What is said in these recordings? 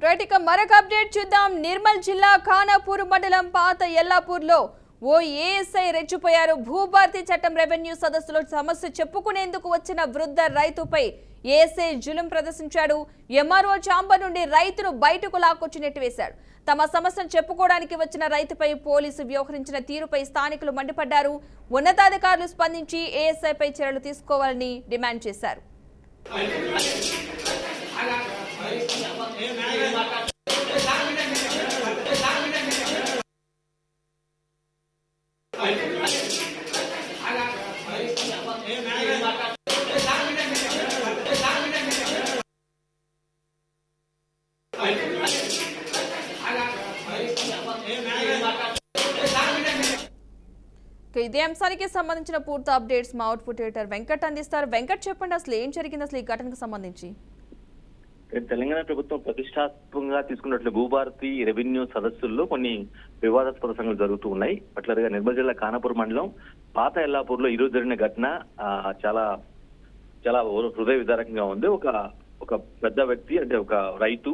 Right ఇక మరొక update చూద్దాం. నిర్మల్ జిల్లా ఖానాపూర్ మండలం పాత ఎల్లాపూర్లో ఓ ఏఎస్ఐ రెచ్చిపోయారు. భూభారతి చట్టం రెవెన్యూ సదస్సులో సమస్య చెప్పుకునేందుకు వచ్చిన వృద్ధ రైతుపై ఏఎస్ఐ జులుం ప్రదర్శించాడు. ఎంఆర్ఓ ఛాంబర్ నుండి రైతును బయటకు లాక్కొచ్చి నెట్టివేశాడు. తమ సమస్యను చెప్పుకోవడానికి వచ్చిన రైతుపై పోలీసు వ్యవహరించిన తీరుపై స్థానికులు మండిపడ్డారు. ఉన్నతాధికారులు స్పందించి ఏఎస్ఐపై చర్యలు తీసుకోవాలని డిమాండ్ చేశారు. ఇదే అంశానికి సంబంధించిన పూర్తి అప్డేట్స్ మా అవుట్పుట్ ఎడిటర్ వెంకట్ అందిస్తారు. వెంకట్ చెప్పండి, అసలు ఏం జరిగింది అసలు ఈ ఘటనకు సంబంధించి? తెలంగాణ ప్రభుత్వం ప్రతిష్టాత్మకంగా తీసుకున్నట్లు భూభారతి రెవెన్యూ సదస్సుల్లో కొన్ని వివాదాస్పద సంఘటనలు జరుగుతూ ఉన్నాయి. పర్టికులర్గా నిర్మల్ జిల్లా ఖానాపూర్ మండలం పాత ఎల్లాపూర్ లో ఈరోజు జరిగిన ఘటన చాలా చాలా హృదయ విదారకంగా ఉంది. ఒక పెద్ద వ్యక్తి, అంటే ఒక రైతు,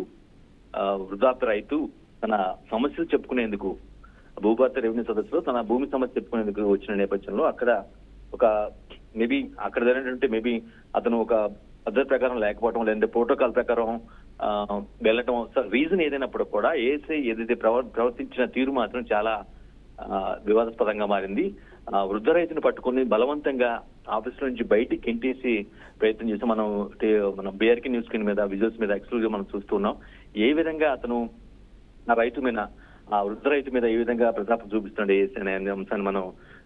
వృద్ధాప్య రైతు తన సమస్యలు చెప్పుకునేందుకు భూభారతి రెవెన్యూ సదస్సులో తన భూమి సమస్య చెప్పుకునేందుకు వచ్చిన నేపథ్యంలో అక్కడ జరిగినటువంటి అతను ఒక పద్ధతి ప్రకారం లేకపోవడం, లేదంటే ప్రోటోకాల్ ప్రకారం వెళ్ళటం, రీజన్ ఏదైనప్పుడు కూడా ఏసై ఏదైతే ప్రవర్తించిన తీరు మాత్రం చాలా వివాదాస్పదంగా మారింది. వృద్ధ రైతును పట్టుకుని బలవంతంగా ఆఫీస్ నుంచి బయటికి గెంటేసి ప్రయత్నం చేసి మనం బీఆర్కే న్యూస్ స్క్రీన్ మీద విజువల్స్ మీద ఎక్స్క్లూజివ్ మనం చూస్తున్నాం. ఏ విధంగా అతను ఆ వృద్ధ రైతు మీద ఏ విధంగా ప్రతాపం చూపిస్తున్నాడు ఏసీ అనే అంశాన్ని మనం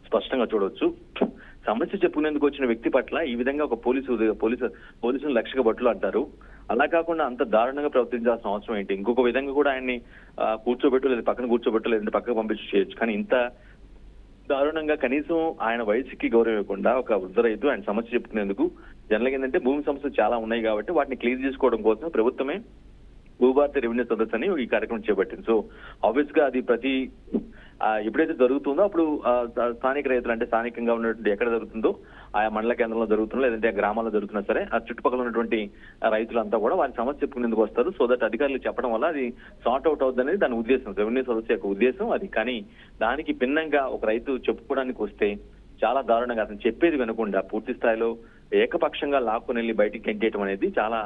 స్పష్టంగా చూడవచ్చు. సమస్య చెప్పుకునేందుకు వచ్చిన వ్యక్తి పట్ల ఈ విధంగా ఒక పోలీసులు లక్షక భటులు అంటారు. అలా కాకుండా అంత దారుణంగా ప్రవర్తించాల్సిన అవసరం ఏంటి? ఇంకొక విధంగా కూడా ఆయన్ని కూర్చోబెట్టు, లేదా పక్కన కూర్చోబెట్టు, లేదంటే పక్కకు పంపించి చేయొచ్చు. కానీ ఇంత దారుణంగా కనీసం ఆయన వయసుకి గౌరవం ఇవ్వకుండా ఒక వృద్ధ రైతు ఆయన సమస్య చెప్పుకునేందుకు, జనరల్గా ఏంటంటే భూమి సమస్యలు చాలా ఉన్నాయి కాబట్టి వాటిని క్లియర్ చేసుకోవడం కోసం ప్రభుత్వమే భూభారతి రెవెన్యూ సదస్సు అని ఈ కార్యక్రమం చేపట్టింది. సో ఆబ్వియస్ గా అది ఎప్పుడైతే జరుగుతుందో అప్పుడు స్థానిక రైతులు, అంటే స్థానికంగా ఉన్నటువంటి ఎక్కడ జరుగుతుందో ఆయా మండల కేంద్రంలో జరుగుతుందో, లేదంటే గ్రామాల్లో జరుగుతున్నా సరే ఆ చుట్టుపక్కల ఉన్నటువంటి రైతులంతా కూడా వారి సమస్య చెప్పుకునేందుకు వస్తారు. సో దట్ అధికారులు చెప్పడం వల్ల అది సార్ట్ అవుట్ అవుతుంది అనేది దాని ఉద్దేశం, రెవెన్యూ సదస్సు యొక్క ఉద్దేశం అది. కానీ దానికి భిన్నంగా ఒక రైతు చెప్పుకోవడానికి వస్తే చాలా దారుణంగా అతను చెప్పేది వినకుండా పూర్తి స్థాయిలో ఏకపక్షంగా లాక్కుని వెళ్ళి బయటికి గెంటేయడం అనేది చాలా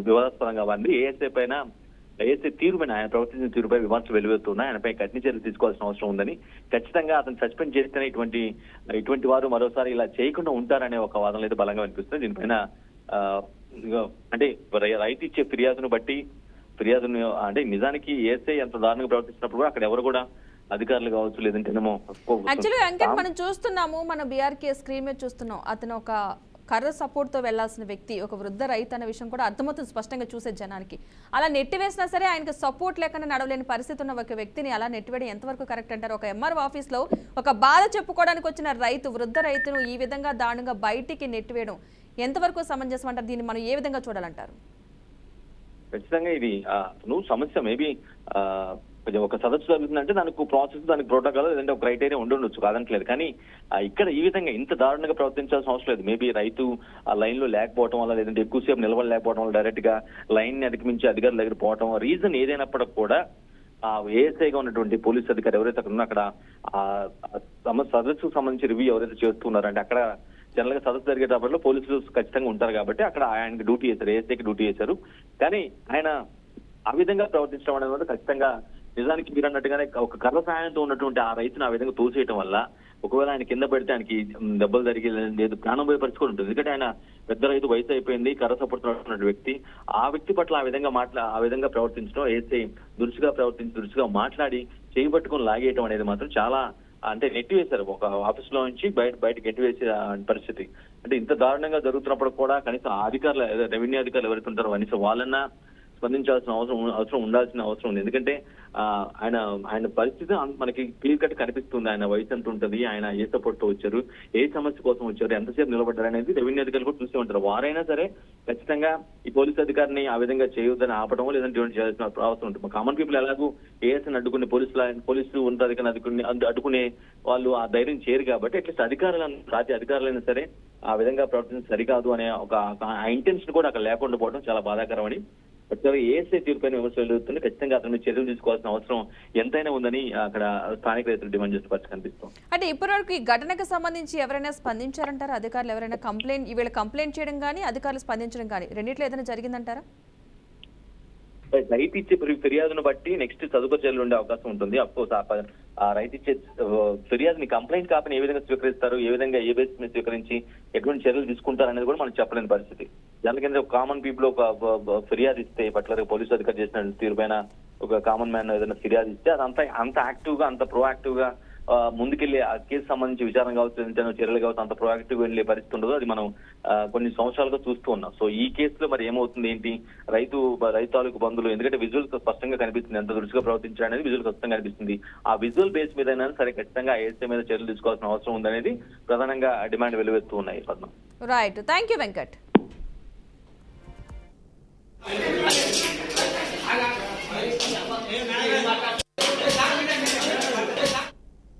వివాదాస్పదంగా ఉంది. ఏఎస్ఐ తీరుపైన, ఆయన ప్రవర్తించిన తీరుపై విమర్శలు వెలువెత్తున్నాయి. ఆయనపై కఠిన చర్యలు తీసుకోవాల్సిన అవసరం ఉందని, ఖచ్చితంగా అతను సస్పెండ్ చేస్తేనే ఇటువంటి వారు మరోసారి ఇలా చేయకుండా ఉంటారనే ఒక వాదనలు అయితే బలంగా వినిపిస్తుంది. దీనిపైన అంటే రైతు ఇచ్చే ఫిర్యాదును అంటే నిజానికి ఏఎస్ఐ ఎంత దారుణంగా ప్రవర్తిస్తున్నప్పుడు కూడా అక్కడ ఎవరు కూడా అధికారులు కావచ్చు, లేదంటే యాక్చువల్లీ వెంకట్ మనం చూస్తున్నాము, మన బీఆర్కే స్క్రీన్ మీద చూస్తున్నాం, అతను ఒక కర్ర సపోర్ట్ తో వెళ్లాల్సిన వ్యక్తి, ఒక వృద్ధ రైతు అనే విషయం కూడా అర్థమవుతుంది స్పష్టంగా చూసే జనానికి. అలా నెట్టివేసినా సరే ఆయనకు సపోర్ట్ లేకుండా నడవలేని పరిస్థితి ఉన్న ఒక వ్యక్తిని అలా నెట్టివేయడం ఎంతవరకు కరెక్ట్ అంటారు? ఒక ఎంఆర్ఓ ఆఫీస్ లో ఒక బాధ చెప్పుకోవడానికి వచ్చిన వృద్ధ రైతును ఈ విధంగా దారుణంగా బయటికి నెట్టివేయడం ఎంతవరకు సమంజసం అంటారు? దీన్ని మనం ఏ విధంగా చూడాలంటారు? ఖచ్చితంగా ఇది సమస్య ఒక సదస్సు జరుగుతుందంటే దానికి ప్రాసెస్, దానికి ప్రోటోకాల్, లేదంటే ఒక క్రైటీరియా ఉండొచ్చు, కాదనట్లేదు. కానీ ఇక్కడ ఈ విధంగా ఇంత దారుణంగా ప్రవర్తించాల్సిన అవసరం లేదు. మేబీ రైతు ఆ లైన్ లో లేకపోవడం వల్ల, లేదంటే ఎక్కువసేపు నిలవలేకపోవడం వల్ల డైరెక్ట్ గా లైన్ ని అధిగమించి అధికారుల దగ్గర పోవడం, రీజన్ ఏదైనప్పటికీ కూడా ఏఎస్ఐగా ఉన్నటువంటి పోలీస్ అధికారి ఎవరైతే అక్కడ ఉన్నా అక్కడ సదస్సుకు సంబంధించి రివ్యూ ఎవరైతే చేస్తున్నారో, అంటే అక్కడ జనరల్ గా సదస్సు జరిగేటప్పటిలో పోలీసులు ఖచ్చితంగా ఉంటారు కాబట్టి అక్కడ ఆయనకి డ్యూటీ చేశారు, ఏఎస్ఐకి డ్యూటీ చేశారు. కానీ ఆయన ఆ విధంగా ప్రవర్తించడం అనేది ఖచ్చితంగా నిజానికి మీరు అన్నట్టుగానే ఒక కర్ర సాయంతో ఉన్నటువంటి ఆ రైతును ఆ విధంగా తోసేయటం వల్ల ఒకవేళ ఆయన కింద పడితే ఆయనకి దెబ్బలు జరిగి లేదు ప్రాణం పోయే పరిస్థితి ఉంటుంది. ఎందుకంటే ఆయన పెద్ద రైతు, వయసు అయిపోయింది, కర్ర సపోర్ట్ ఉన్నటువంటి వ్యక్తి. ఆ వ్యక్తి పట్ల ఆ విధంగా ప్రవర్తించడం, ఏసై దురుసుగా మాట్లాడి చేయబట్టుకొని లాగేయటం అనేది మాత్రం చాలా అంటే నెట్టివేశారు. ఒక ఆఫీస్ లో నుంచి బయటకు నెట్టివేసే పరిస్థితి. అంటే ఇంత దారుణంగా జరుగుతున్నప్పుడు కూడా కనీసం అధికారులు, రెవెన్యూ అధికారులు ఎవరైతే ఉంటారో కనీసం వాళ్ళన్నా స్పందించాల్సిన అవసరం ఉండాల్సిన అవసరం ఉంది. ఎందుకంటే ఆయన పరిస్థితి మనకి క్లియర్ కట్ కనిపిస్తుంది. ఆయన వయసు ఎంత ఉంటుంది, ఆయన ఏ సపోర్ట్ తో వచ్చారు, ఏ సమస్య కోసం వచ్చారు, ఎంతసేపు నిలబడ్డారు అనేది రెవెన్యూ అధికారులు కూడా చూస్తూ ఉంటారు. వారైనా సరే ఖచ్చితంగా ఈ పోలీసు అధికారిని ఆ విధంగా చేయొద్దని ఆపడం, లేదంటే చేయాల్సిన అవసరం ఉంటుంది. కామన్ పీపుల్ ఎలాగూ ఏఎస్ని అడ్డుకునే పోలీసులు ఉన్నతాధికారిని అడ్డుకునే వాళ్ళు ఆ ధైర్యం చేయరు కాబట్టి అట్లీస్ట్ అధికారులైనా సరే ఆ విధంగా ప్రవర్తించడం సరికాదు అనే ఒక ఇంటెన్షన్ కూడా అక్కడ లేకుండా పోవడం చాలా బాధాకరమని ఏఎస్ఐ తీరుపైన విమర్శలు ఎదుగుతుంది. ఖచ్చితంగా అతని మీద చర్యలు తీసుకోవాల్సిన అవసరం ఎంతైనా ఉందని అక్కడ స్థానిక రైతులు డిమాండ్ చేస్తున్న పరిస్థితి కనిపిస్తుంది. అంటే ఇప్పటివరకు ఈ ఘటనకు సంబంధించి ఎవరైనా స్పందించారంటారా? అధికారులు ఎవరైనా కంప్లైంట్ చేయడం కానీ అధికారులు స్పందించడం కానీ రెండిట్లో ఏదైనా జరిగిందంటారా? రైతు ఇచ్చే ఫిర్యాదును బట్టి నెక్స్ట్ తదుపరి చర్యలు ఉండే అవకాశం ఉంటుంది. అఫ్కోర్స్ ఆ రైతు ఇచ్చే ఫిర్యాదుని కంప్లైంట్ కాపీని ఏ విధంగా స్వీకరిస్తారు, ఏ విధంగా ఏ బేసిస్ మీద స్వీకరించి ఎటువంటి చర్యలు తీసుకుంటారు అనేది కూడా మనం చెప్పలేని పరిస్థితి. దానికంటే ఒక కామన్ పీపుల్ ఒక ఫిర్యాదు ఇస్తే పట్ల పోలీసు అధికారి చేసిన తీరుపైన ఒక కామన్ మ్యాన్ ఏదైనా ఫిర్యాదు ఇస్తే అదంతా అంత యాక్టివ్ గా అంత ప్రొయాక్టివ్ గా ముందుకెళ్లి ఆ కేసు సంబంధించి విచారణ కావచ్చు, చర్యలు కావచ్చు, అంత ప్రొయాక్టివ్ గా వెళ్ళే పరిస్థితి ఉండదు. అది మనం కొన్ని సంవత్సరాలుగా చూస్తూ ఉన్నాం. సో ఈ కేసులో మరి ఏమవుతుంది ఏంటి, రైతు తాలూకు బంధువులు, ఎందుకంటే విజువల్స్ స్పష్టంగా కనిపిస్తుంది ఎంత దృష్టిగా ప్రవర్తించడం అనేది విజువల్ స్పష్టంగా కనిపిస్తుంది. ఆ విజువల్ బేస్ మీద సరే ఖచ్చితంగా ఏఎస్ఐ మీద చర్యలు తీసుకోవాల్సిన అవసరం ఉందనేది ప్రధానంగా డిమాండ్ వెలువెత్తూ ఉన్నాయి. Padma. Right, thank you Venkat. మాట్లాడు